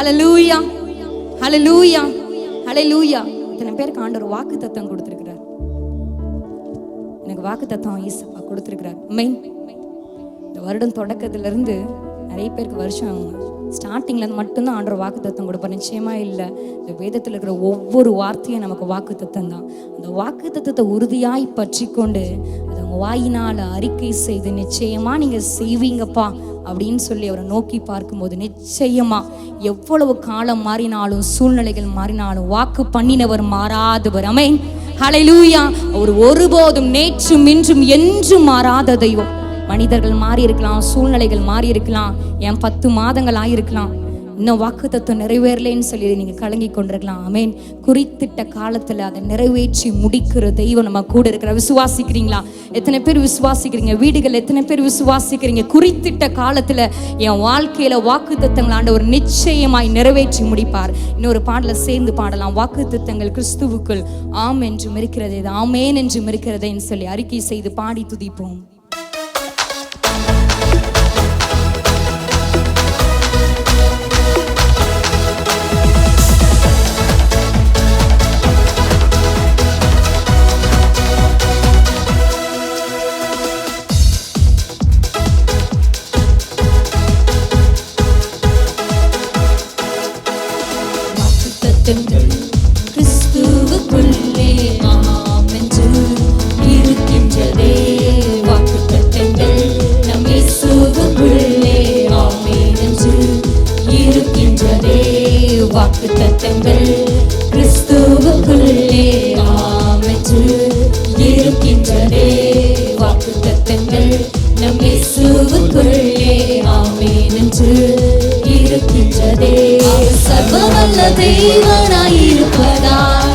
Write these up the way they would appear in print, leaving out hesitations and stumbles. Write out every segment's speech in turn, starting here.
ஹல்லேலூயா, ஹல்லேலூயா, ஹல்லேலூயா. இத்தனை பேருக்கு ஆண்டவர் வாக்கு தத்தம் கொடுத்திருக்கிறார். எனக்கு வாக்கு தத்தம் இயேசுப்பா கொடுத்திருக்கிறார். மெயின் இந்த வருடம் தொடக்கத்துல இருந்து நிறைய பேருக்கு வருஷம் ஸ்டார்டிங்ல இருந்து மட்டும்தான் ஆண்டவர் வாக்கு தத்தம் கொடுப்பார். நிச்சயமா இல்லை, இந்த வேதத்தில் இருக்கிற ஒவ்வொரு வார்த்தையும் நமக்கு வாக்கு தத்தம் தான். அந்த வாக்கு தத்தத்தை உறுதியாய் பற்றி கொண்டு அதை உங்க வாயினால அறிக்கை செய்து நிச்சயமா நீங்க செய்வீங்கப்பா அப்படின்னு சொல்லி அவரை நோக்கி பார்க்கும்போது நிச்சயமா எவ்வளவு காலம் மாறினாலும் சூழ்நிலைகள் மாறினாலும் வாக்கு பண்ணினவர் மாறாதவர். ஆமென், ஹல்லேலூயா. அவர் ஒருபோதும் நேற்றும் இன்றும் என்றும் மாறாத தெய்வம். மனிதர்கள் மாறி இருக்கலாம், சூழ்நிலைகள் மாறி இருக்கலாம், என் 10 மாதங்கள் ஆயிருக்கலாம், இன்னும் வாக்குத்தத்தம் நிறைவேறலேன்னு சொல்லி நீங்க கலங்கி கொண்டிருக்கலாம். ஆமென். குறித்திட்ட காலத்துல அதை நிறைவேற்றி முடிக்கிற தெய்வம் நம்ம கூட இருக்கிற. விசுவாசிக்கிறீங்களா? எத்தனை பேர் விசுவாசிக்கிறீங்க? வீடுகள் எத்தனை பேர் விசுவாசிக்கிறீங்க? குறித்திட்ட காலத்துல என் வாழ்க்கையில வாக்குத்தத்தங்கள் ஆண்டவர் நிச்சயமாய் நிறைவேற்றி முடிப்பார். இன்னொரு பாடல சேர்ந்து பாடலாம். வாக்குத்தத்தங்கள் கிறிஸ்துவுக்குள் ஆம் என்றும் இருக்கிறதே, ஆமேன் என்றும் இருக்கிறதேன்னு சொல்லி அறிக்கை செய்து பாடி துதிப்போம். கிறிஸ்துவுக்குள்ளே ஆம் என்று இருக்கின்றதே வாக்குத்தத்தங்கள், நம் இயேசுவுக்குள்ளே ஆமென் என்று இருக்கின்றதே வாக்குத்தத்தங்கள், கிறிஸ்துவுக்குள்ளே ஆம் என்று இருக்கின்றதே வாக்குத்தத்தங்கள், நம் இயேசுவுக்குள்ளே ஆமென் என்று இருக்கின்றதே. சர்வவல்ல தேவனாயிருப்பதால்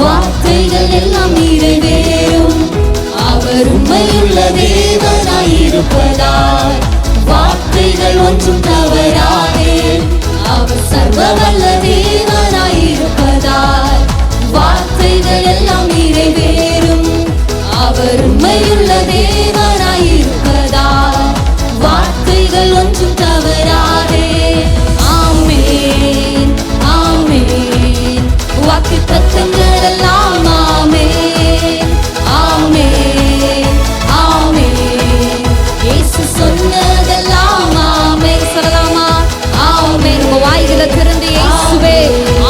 வார்த்தைகள் எல்லாம் நிறைவேறும். அவர் உண்மையுள்ள தேவனாயிருப்பதால் வார்த்தைகள் ஒன்றும் தவறாதே. அவர் சர்வவல்ல தேவனாயிருப்பதால் வார்த்தைகள் எல்லாம் நிறைவேறும். அவர் உண்மையுள்ள தேவனாயிருப்பதால் வார்த்தைகள் ஒன்றும் தவறாதே. ஆமென், ஆமென். வாக்குத்தத்தங்கள் எல்லாம் ஆமென், ஆமென், ஆமென். இயேசு சொன்னதெல்லாம் ஆமென். சொல்லலாமா? ஆமென். உங்க வாய்களை திறந்து இயேசுவே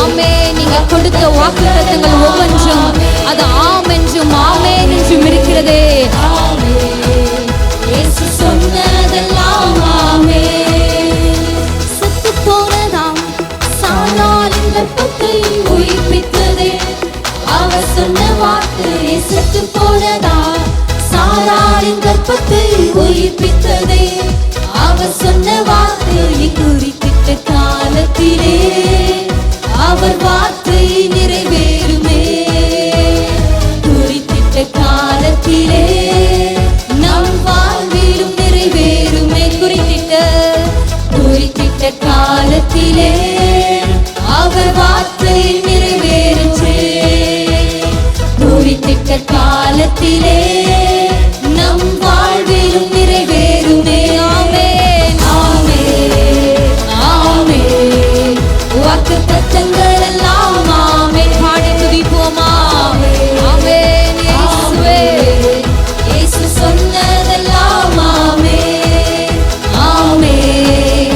ஆமென். நீங்க கொடுத்த வாக்குத்தத்தங்கள் ஒவ்வொன்றும் அது ஆம் என்றும் ஆமென் என்றும் இருக்கிறதே. இயேசு சொன்னதெல்லாம் ஆமென். செத்து போனதாம் சாராளின் கர்ப்பத்தை உயிர்ப்பித்ததே. அவர் சொன்ன வார்த்தை செத்து போனதா சாராளின் கர்ப்பத்தை உயிர்ப்பித்ததே. அவர் சொன்ன வார்த்தையை குறித்திட்ட காலத்திலே அவர் வார்த்தை நிறைவேறுமே. குறித்திட்ட காலத்திலே நம் வாழ்விலும் நிறைவேறுமே. குறித்திட்ட காலத்திலே அவர் வார்த்தை நிறைவேறுமே. குறித்திட்ட காலத்திலே நம் வாழ்விலும் நிறைவேறுமே. ஆமென், ஆமென், ஆமென். வாக்குத்தத்தங்கள் எல்லாம் ஆமென். பாடி துதிப்போமா? ஆமென். இயேசுவே இயேசு சொன்னதெல்லாம் ஆமென், ஆமென்,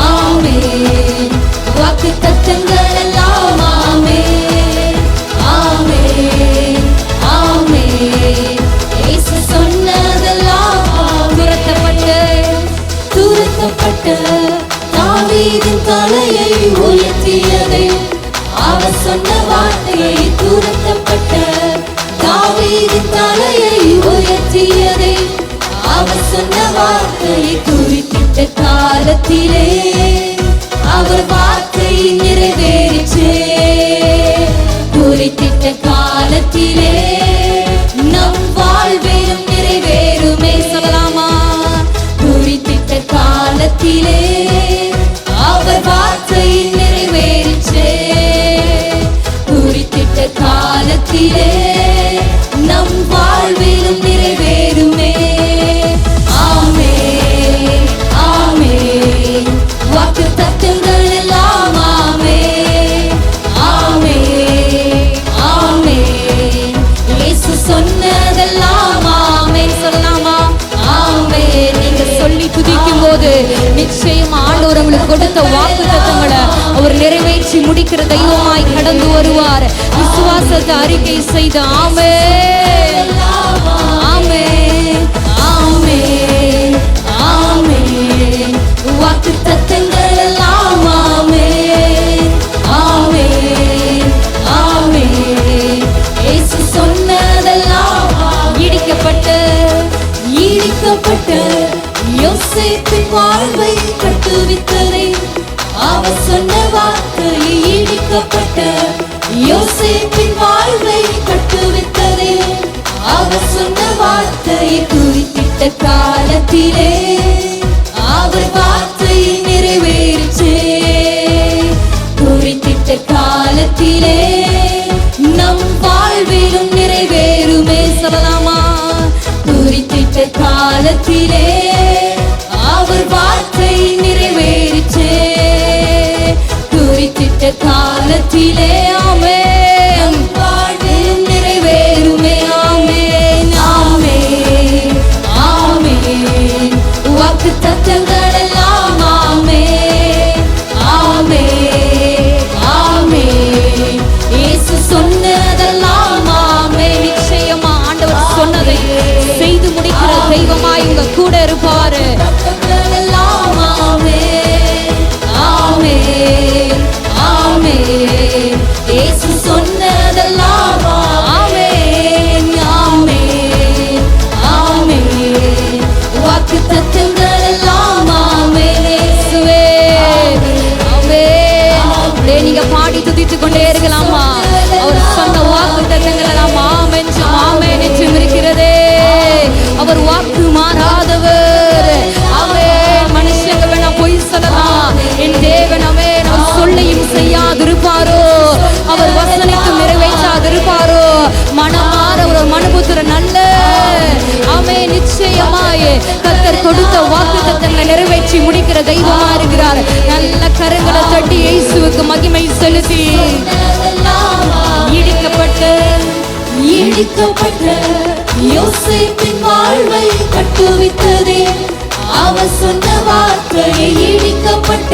ஆமென். வாக்குத்தத்தங்கள் எல்லாம் ஆமென், ஆமென், ஆமென். இயேசு சொன்னதெல்லாம் துரத்தப்பட்ட தாவீதின் தலையை உயர்த்தியதே. அவர் சொன்ன வார்த்தையை துரத்தப்பட்ட தாவீதின் தலையை உயர்த்தியதே. அவர் சொன்ன வார்த்தையை குறித்திட்ட காலத்திலே அவர் வார்த்தை நிறைவேறிற்றே. குறித்திட்ட காலத்திலே நம் வாழ்விலும் நிறைவேறுமே. சொல்லலாமா? குறித்திட்ட காலத்திலே அவர் வார்த்தை நிறைவேறிற்றே. குறித்திட்ட காலத்திலே நம் வாழ்விலும் நிறைவேறுமே. ஆமென், ஆமென். வாக்குத்தத்தங்கள் எல்லாம் கொடுத்த வாக்குத்தத்தங்களை அவர் நிறைவேற்றி முடிக்கிற தெய்வமாய் கடந்து வருவார். விசுவாசத்தை அறிக்கை செய்த ஆமென் ஆமென் ஆமென் ஆமென். வாக்குத்தத்தங்கள் எல்லாம் ஆமென் ஆமென் ஆமென். இயேசு சொன்னதெல்லாம் இடிக்கப்பட்ட யோசேப்பின் வாழ்வை கட்டுவித்ததே. அவர் சொன்ன வார்த்தை இடிக்கப்பட்ட யோசேப்பின் வாழ்வை கட்டுவித்ததே. அவர் சொன்ன வார்த்தையை குறிப்பிட்ட காலத்திலே அவர் வார்த்தை நிறைவேறிச்சே. குறிப்பிட்ட காலத்திலே நம் வாழ்விலும் நிறைவேறுமே. சொல்லலாமா? குறிப்பிட்ட காலத்திலே அவர் வார்த்தை நிறைவேறிச்சே. குறிப்பிட்ட காலத்திலே ஆமென் வாழ்விலும் நிறைவேறுமே. ஆமென் ஆமென் ஆமென். வாக்குத்தத்தங்கள் எல்லாம் ஆமென் ஆமென் ஆமென். இயேசு சொன்னதெல்லாம் ஆமென். நிச்சயமா ஆண்டவர் சொன்னதை செய்து முடிக்கிற தெய்வமாய் உங்க கூட இருப்பாரு. இயேசு சொன்னதெல்லாம் ஆமென் ஆமென் ஆமென். வாக்குத்தத்தங்கள் எல்லாம் ஆமென். இயேசுவே ஆமென். நீங்க பாடி துதித்து கொண்டே இருக்கலாமா? அவர் சொன்ன வாக்குத்தத்தங்கள் எல்லாம் ஆமென் ஆமென் என்று இருக்கிறதே. அவர் வாக்கு மாறாதவர். ஆமென். மனுஷங்க வேணா பொய் சொல்லலாம், என் தேவன் ஆமென் அவர் சொல்லையும் செய்யாதிருப்பாரோ, அவர் வசனித்து நிறைவேற்றாதிருப்பாரோ. மனமாற ஒரு மனுபுத்திர நல்ல ஆமென். நிச்சயமாய் கர்த்தர் கொடுத்த வாக்குத்தத்தங்களை நிறைவேற்றி முடிக்கிற தெய்வமா இருக்கிறார். நல்ல கரங்களை தட்டி இயேசுவுக்கு மகிமை செலுத்தி இடிக்கப்பட்ட யோசேப்பின் வாழ்வை கட்டுவித்ததே. அவர் சொன்ன வார்த்தையை இடிக்கப்பட்ட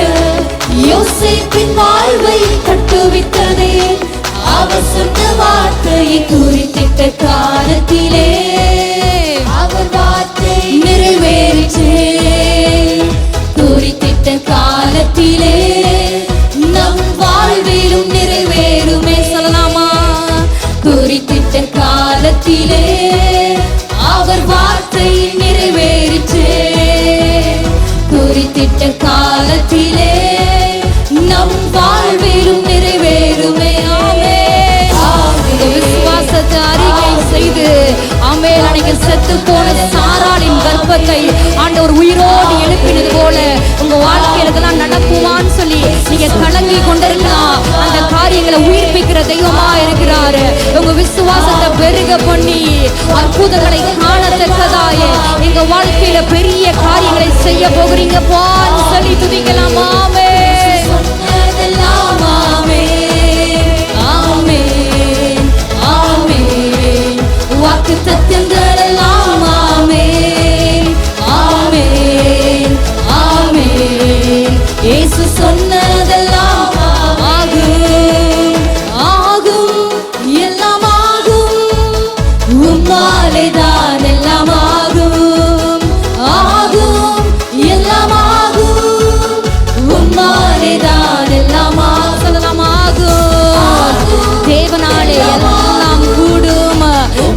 யோசேப்பின் வாழ்வை கட்டுவித்ததே. அவர் சொன்ன வார்த்தையை குறித்திட்ட காலத்திலே அவர் வார்த்தை நிறைவேறிச்சே. குறித்திட்ட காலத்திலே நம் வாழ்விலும் நிறைவேறுமே. சொல்லலாமா? குறித்திட்ட காலத்திலே அவர் வார்த்தை நிறைவேறிச்சே. குறித்திட்ட காலத்திலே நம் வாழ்விலும் நிறைவேறுமே. ஆமென். விசுவாசத்தை அறிக்கை செய்து ஆமென். அன்னைக்கு செத்து போன சாராளின் கர்ப்பத்தை ஆண்டவர் உயிரோடு எழுப்பினது போல உங்க வாழ்க்கையில இதெல்லாம் நடக்குமான்னு சொல்லி நீங்க கலங்கி கொண்டிருக்கலாம். அந்த காரியங்களை உயிர்ப்பிக்கிற தெய்வமா இருக்கிறாரு. உங்க விசுவாசத்தை பெருக பண்ணி அற்புதங்களை காணத்தக்கதாய எங்க வாழ்க்கையில பெரிய காரியங்களை செய்ய போகிறீங்க பான்னு சொல்லி துதிக்கலாம். ஆமென் ஆமென் ஆமென். வாக்குத்தத்தங்கள் எல்லாம் ஆமென் ஆமென் ஆமென். இயேசு சொன்னதெல்லாம் ஆகும் ஆகும் எல்லாம் ஆகும். உம்மாலேதான் எல்லாம் ஆகும் ஆகும் எல்லாம் ஆகும். உம்மாலேதான் எல்லாம் சொல்லலாம் ஆகும். தேவனாலே எல்லாம் கூடும்,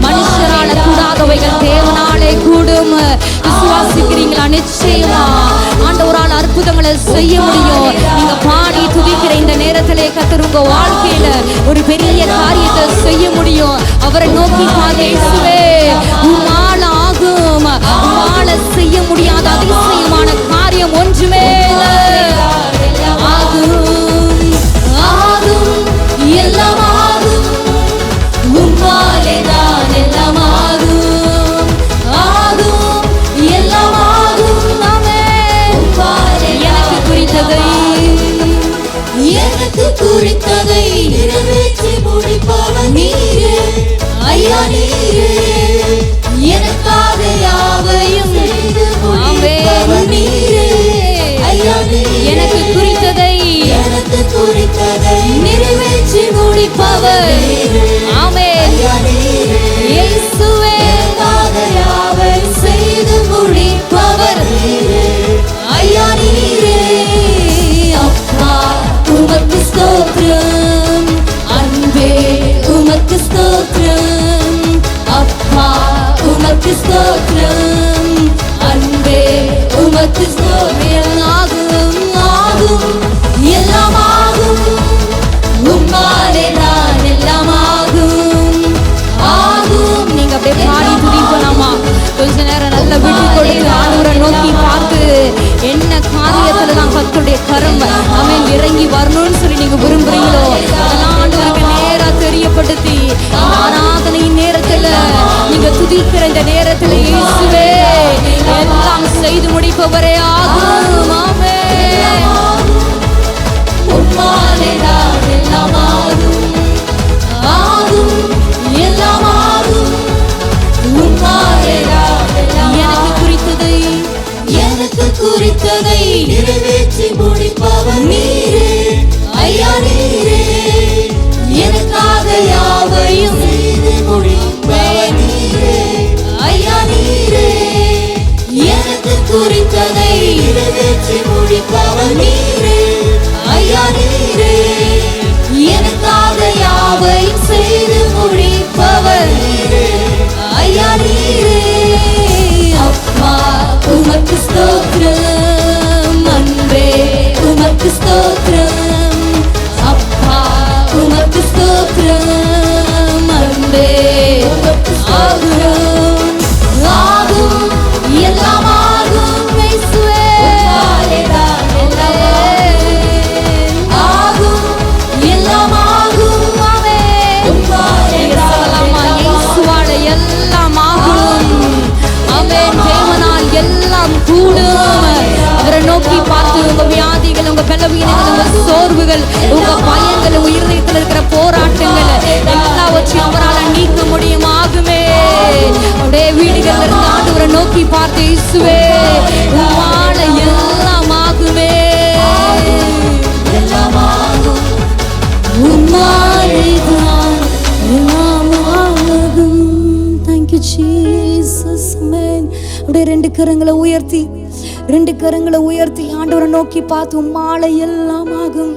மனுஷரால கூடாதவைகள் தேவனாலே கூடும். விசுவாசிக்கிறீங்களா? நிச்சயமா ஆண்டவரால் அற்புதங்களை செய்ய முடியும். நீங்க பாடி துதிக்கிற இந்த நேரத்திலே கர்த்தர் உங்க வாழ்க்கையில ஒரு பெரிய காரியத்தை செய்ய முடியும். அவரை நோக்கி பாருங்க. இயேசுவே உம்மால ஆகும், உம்மால செய்ய முடியாத அதிசயமான காரியம் ஒன்றுமே ஆகும் ஆகும் எல்லாம் ஆகும். உம்மாலேதான் எல்லாம் ஆகும் ஆகும் எல்லாம் ஆகும். எனக்கு குறித்ததை நிறைவேற்றி முடிப்பவன் நீரே ஐயா. நீரே எனக்காக யாவையும் செய்து முடிப்பவன் நீரே ஐயா. எனக்கு குறித்த முடிப்பவர். ஆமென். இயேசுவே யாவை செய்து முடிப்பவர். ஐயா நீரே. அப்பா உமக்கு ஸ்தோத்திரம், அன்பே உமக்கு ஸ்தோத்திரம். அப்பா உமக்கு ஸ்தோத்திரம், அன்பே உமக்கு ஸ்தோத்திரம். ஆகும் ஆகும் எல்லாம் ஆகும், உம்மாலே நான் எல்லாம் ஆகும் ஆகும். நீங்க அப்படியே பாடி துதிக்கலாமா? கொஞ்ச நேரம் நல்ல விட்டு கொடுத்து ஆண்டவரை நோக்கி பார்த்து என்ன காரியத்துல தான் கர்த்தருடைய கரம் ஆமென் இறங்கி வரணும்னு சொல்லி நீங்க விரும்புறீங்களோ அதெல்லாம் ஆண்டவருக்கு நேரா தெரியப்படுத்தி ஆராதனையின் நேரத்துல நீங்க துதிக்கிற இந்த நேரத்துல இயேசுவே எல்லாம் செய்து முடிப்பவரே ஆகும். ஆமென். உம்மாலே நான் எல்லாம் ஆகும் ஆகும் எல்லாம் ஆகும். உம்மாலே நான் எல்லாம் எனக்கு குறித்ததை நிறைவேற்றி முடிப்பவர் நீரே. ஐயா நீரே. எனக்காக யாவையும் செய்து முடிப்பவர் நீரே. ஐயா நீரே. எனக்கு குறித்ததை நிறைவேற்றி முடிப்பவர் நீரே. ஐயா நீரே. எனக்காக யாவையும் செய்து முடிப்பவர் நீரே. ஐயா நீரே. அப்பா உமக்கு ஸ்தோத்திரம், அன்பே உமக்கு ஸ்தோத்திரம். அப்பா உமக்கு ஸ்தோத்திரம், அன்பே உமக்கு ஸ்தோத்திரம். ஆகும் எல்லாம் ஆகும் இயேசுவே. ஆகும் எல்லாம் ஆகும். ஆமென். சொல்லலாமா? இயேசுவால எல்லாம் ஆகும். ஆமென். தேவனால் எல்லாம் கூடும். அவரை நோக்கி பார்த்து உங்க வியாதிகள், உங்க பலவீனங்கள், உங்க சோர்வுகள், உங்க பயங்கள், உங்க இருதயத்தில் இருக்கிற போராட்டங்கள் எல்லாவற்றையும் அவரால் நீக்க முடியும். ஆகுமே. அப்படியே வீடுகள்ல இருந்து ஆண்டவரை நோக்கி பார்த்து இயேசுவே உம்மால எல்லாம் ஆகுமே. எல்லாம் ஆகும். உம்மாலே தான் எல்லாம் ஆகும். Thank you Jesus. Amen. அப்படியே ரெண்டு கரங்களை உயர்த்தி ஆண்டவரை நோக்கி பார்த்து உம்மால எல்லாம் ஆகும்,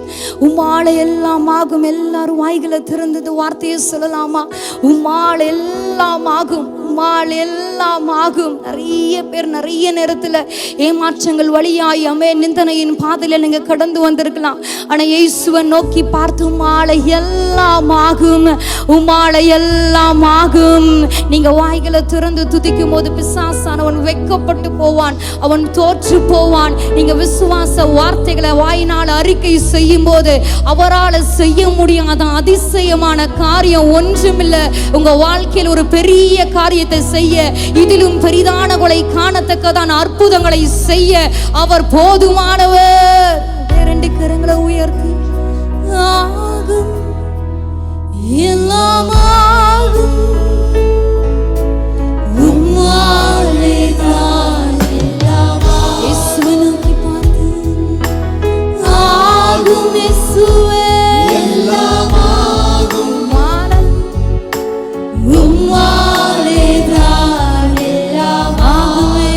உம்மால எல்லாம் ஆகும். எல்லாரும் வாய்களை திறந்தது வார்த்தையை சொல்லலாமா? உம்மால எல்லாம் ஆகும், உம்மால எல்லாம் ஆகும். நிறைய பேர் நிறைய நேரத்துல ஏமாற்றங்கள் வழியாய் நிந்தனையின் பாதையில நீங்க கடந்து வந்திருக்கலாம். ஆனா இயேசுவை நோக்கி பார்த்து உம்மால எல்லாம் ஆகும், உம்மால எல்லாம் ஆகும். நீங்க வாய்களை திறந்து துதிக்கும் போது பிசாசானவன் வெட்கப்பட்டு போவான், அவன் தோற்று போவான். நீங்க விசுவாச வார்த்தைகளை வாயினால் அறிக்கை செய்யும் போது அவரால் செய்ய முடியாத அதிசயமான காரியம் ஒன்றுமில்லை. உங்க வாழ்க்கையில் ஒரு பெரிய காரியத்தை செய்ய, இதிலும் பெரிதானவளை காணத்தக்கதான் அற்புதங்களை செய்ய அவர் போதுமானவர். ரெண்டு கரங்களை உயர்த்தி ஆகும் எல்லாம் ஆகும், உம்மாலே தான் எல்லாம் ஆகும். இயேசுவை நோக்கி பார்த்து ஆகும் இயேசுவே எல்லாம் ஆகும். உம்மாலே தான் எல்லாம் ஆகுமே.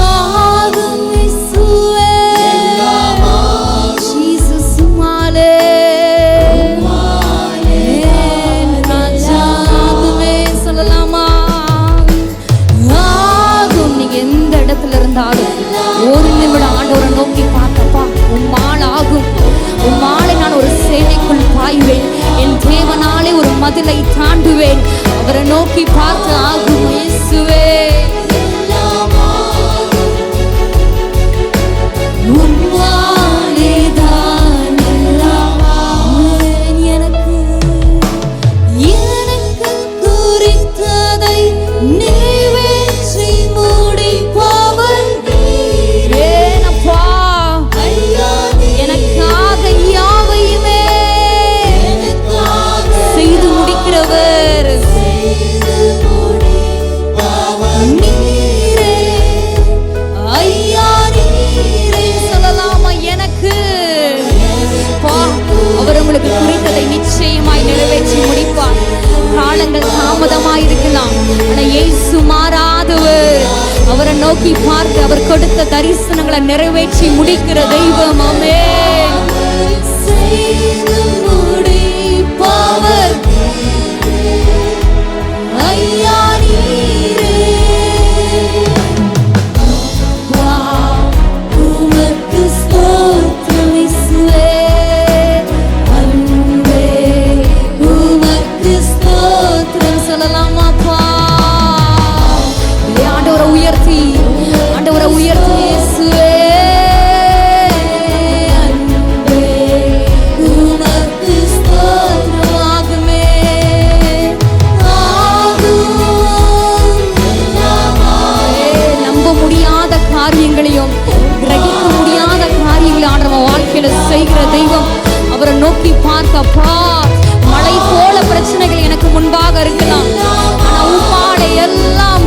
ஆகும் இயேசுவே எல்லாம் ஆகும். ஜீசஸ் உம்மாலே ராஜாகுமே. சொல்லலாமா? ஆகும். நீங்க எந்த இடத்துல இருந்தாலும் ஒரு நிமிடம் ஆண்டவரை நோக்கி பார்த்தப்பா உம்மால் ஆகும், உம்மாலை நான் ஒரு சேனைக்குள் பாய்வேன், என் தேவனாலே ஒரு மதிலை தாண்டுவேன். அவரை நோக்கி பார்த்து ஆகும் இயேசுவே உம்மாலே தான் எல்லாம் ஆகும். எனக்கு குறித்ததை நிறைவேற்றி முடிப்பவர் நீரே. எனக்காக யாவையுமே செய்து முடிக்கிறவர். நோக்கி பார்த்து அவர் கொடுத்த தரிசனங்களை நிறைவேற்றி முடிக்கிற தெய்வம். ஆமென். செய்து முடிப்பவர் ஐயா நீரே. உமக்கு ஸ்தோத்திரம் இயேசுவே. அன்பே உமக்கு ஸ்தோத்திரம் சொல்லலாமாப்பா. ஆண்டவரை உயர்த்தி இயேசுவே. அன்பே உமக்கு ஸ்தோத்திரம். ஆகுமே நம்ப முடியாத காரியங்களையும் கிரகிக்க முடியாத காரியங்களை ஆண்டவர் வாழ்க்கையில செய்கிற தெய்வம். அவரை நோக்கி பார்க்கப்பா. மலை போல பிரச்சனைகள் எனக்கு முன்பாக இருக்கலாம், ஆனா உம்மாலே எல்லாம்